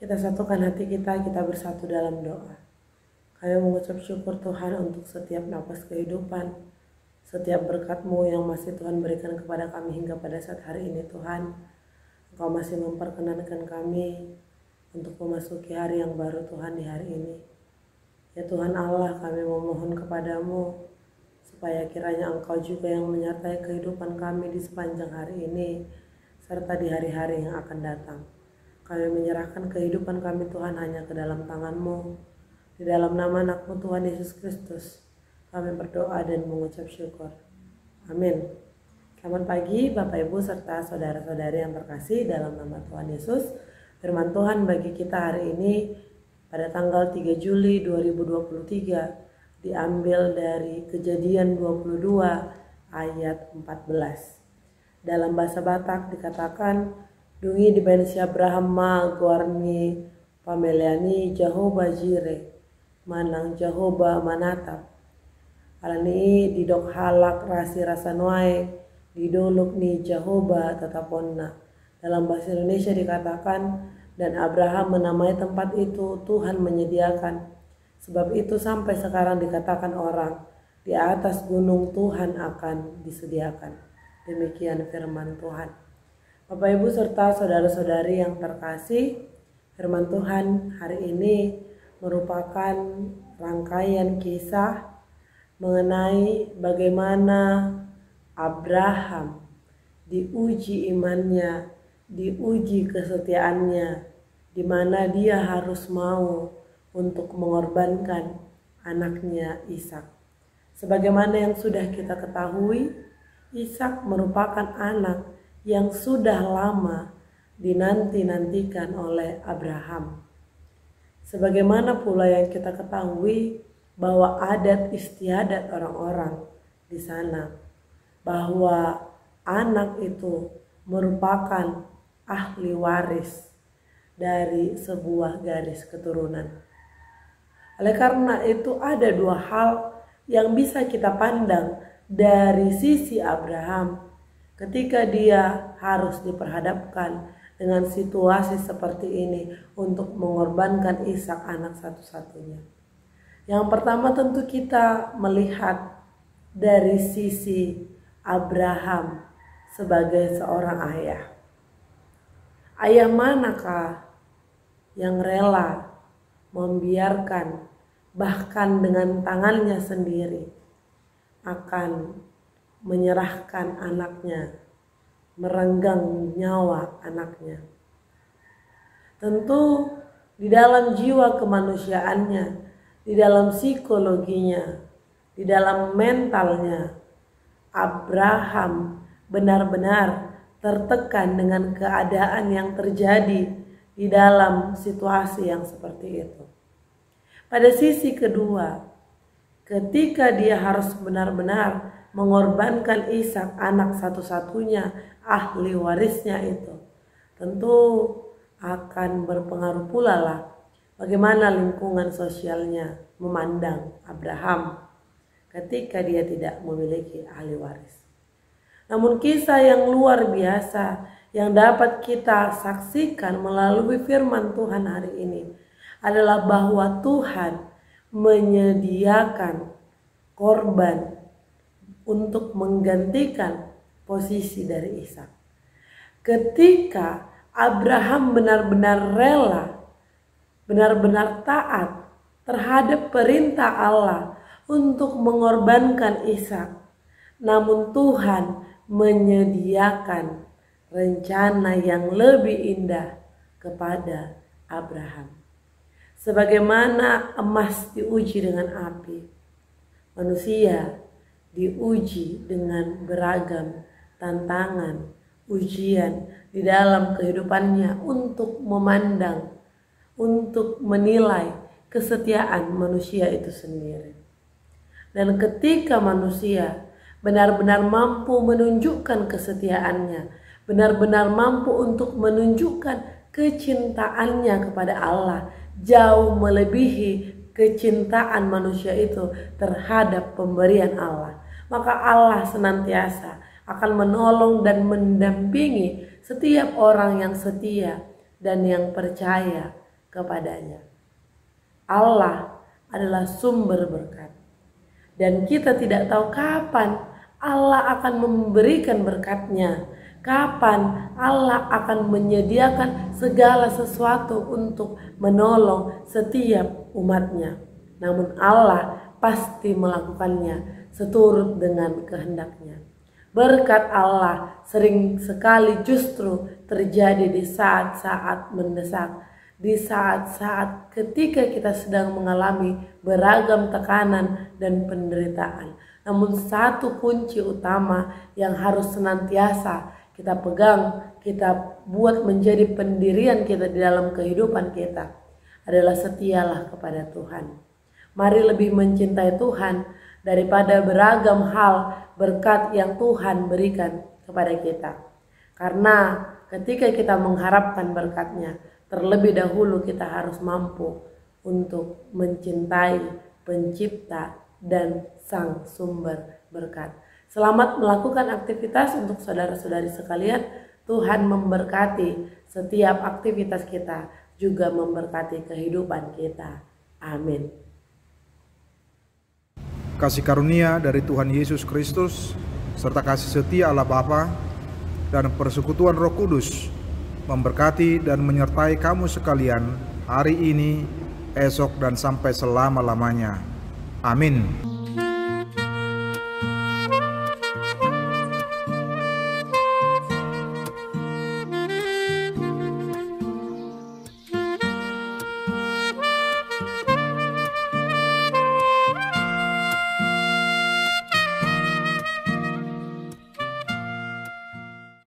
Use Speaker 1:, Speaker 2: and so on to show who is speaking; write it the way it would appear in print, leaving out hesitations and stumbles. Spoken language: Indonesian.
Speaker 1: Kita satukan hati kita bersatu dalam doa. Kami mengucap syukur Tuhan untuk setiap napas kehidupan, setiap berkat-Mu yang masih Tuhan berikan kepada kami hingga pada saat hari ini Tuhan. Engkau masih memperkenankan kami untuk memasuki hari yang baru Tuhan di hari ini. Ya Tuhan Allah, kami memohon kepadamu supaya kiranya Engkau juga yang menyertai kehidupan kami di sepanjang hari ini serta di hari-hari yang akan datang. Kami menyerahkan kehidupan kami Tuhan hanya ke dalam tangan-Mu. Di dalam nama anak-Mu Tuhan Yesus Kristus, kami berdoa dan mengucap syukur. Amin. Selamat pagi Bapak Ibu serta saudara-saudari yang terkasih dalam nama Tuhan Yesus. Firman Tuhan bagi kita hari ini pada tanggal 3 Juli 2023 diambil dari Kejadian 22 ayat 14. Dalam bahasa Batak dikatakan, Dungi di bensi Abraham ma guarni pameliani Jehovah Jireh manang Jehovah manatap. Alani didok halak rasi rasanuai didoluk ni Jehovah tetaponna. Dalam bahasa Indonesia dikatakan, dan Abraham menamai tempat itu Tuhan menyediakan. Sebab itu sampai sekarang dikatakan orang, di atas gunung Tuhan akan disediakan. Demikian firman Tuhan. Bapak Ibu serta saudara-saudari yang terkasih, firman Tuhan hari ini merupakan rangkaian kisah mengenai bagaimana Abraham diuji imannya, diuji kesetiaannya, di mana dia harus mau untuk mengorbankan anaknya Ishak. Sebagaimana yang sudah kita ketahui, Ishak merupakan anak yang sudah lama dinanti-nantikan oleh Abraham. Sebagaimana pula yang kita ketahui bahwa adat istiadat orang-orang di sana, bahwa anak itu merupakan ahli waris dari sebuah garis keturunan. Oleh karena itu ada dua hal yang bisa kita pandang dari sisi Abraham ketika dia harus diperhadapkan dengan situasi seperti ini untuk mengorbankan Ishak anak satu-satunya. Yang pertama tentu kita melihat dari sisi Abraham sebagai seorang ayah. Ayah manakah yang rela membiarkan bahkan dengan tangannya sendiri akan menyerahkan anaknya, merenggang nyawa anaknya. Tentu di dalam jiwa kemanusiaannya, di dalam psikologinya, di dalam mentalnya, Abraham benar-benar tertekan dengan keadaan yang terjadi di dalam situasi yang seperti itu. Pada sisi kedua, ketika dia harus benar-benar mengorbankan Ishak anak satu-satunya, ahli warisnya itu, tentu akan berpengaruh pula lah bagaimana lingkungan sosialnya memandang Abraham ketika dia tidak memiliki ahli waris. Namun kisah yang luar biasa yang dapat kita saksikan melalui firman Tuhan hari ini adalah bahwa Tuhan menyediakan korban untuk menggantikan posisi dari Ishak. Ketika Abraham benar-benar rela, benar-benar taat terhadap perintah Allah untuk mengorbankan Ishak, namun Tuhan menyediakan rencana yang lebih indah kepada Abraham. Sebagaimana emas diuji dengan api, manusia diuji dengan beragam tantangan, ujian di dalam kehidupannya untuk memandang, untuk menilai kesetiaan manusia itu sendiri. Dan ketika manusia benar-benar mampu menunjukkan kesetiaannya, benar-benar mampu untuk menunjukkan kecintaannya kepada Allah, jauh melebihi kecintaan manusia itu terhadap pemberian Allah, maka Allah senantiasa akan menolong dan mendampingi setiap orang yang setia dan yang percaya kepadanya. Allah adalah sumber berkat. Dan kita tidak tahu kapan Allah akan memberikan berkatnya. Kapan Allah akan menyediakan segala sesuatu untuk menolong setiap umatnya. Namun Allah pasti melakukannya seturut dengan kehendaknya. Berkat Allah sering sekali justru terjadi di saat-saat mendesak, di saat-saat ketika kita sedang mengalami beragam tekanan dan penderitaan. Namun satu kunci utama yang harus senantiasa kita pegang, kita buat menjadi pendirian kita di dalam kehidupan kita adalah setialah kepada Tuhan. Mari lebih mencintai Tuhan daripada beragam hal berkat yang Tuhan berikan kepada kita. Karena ketika kita mengharapkan berkatnya, terlebih dahulu kita harus mampu untuk mencintai Pencipta dan Sang Sumber berkat. Selamat melakukan aktivitas untuk saudara-saudari sekalian. Tuhan memberkati setiap aktivitas kita, juga memberkati kehidupan kita. Amin.
Speaker 2: Kasih karunia dari Tuhan Yesus Kristus, serta kasih setia Allah Bapa, dan persekutuan Roh Kudus memberkati dan menyertai kamu sekalian hari ini, esok, dan sampai selama-lamanya. Amin.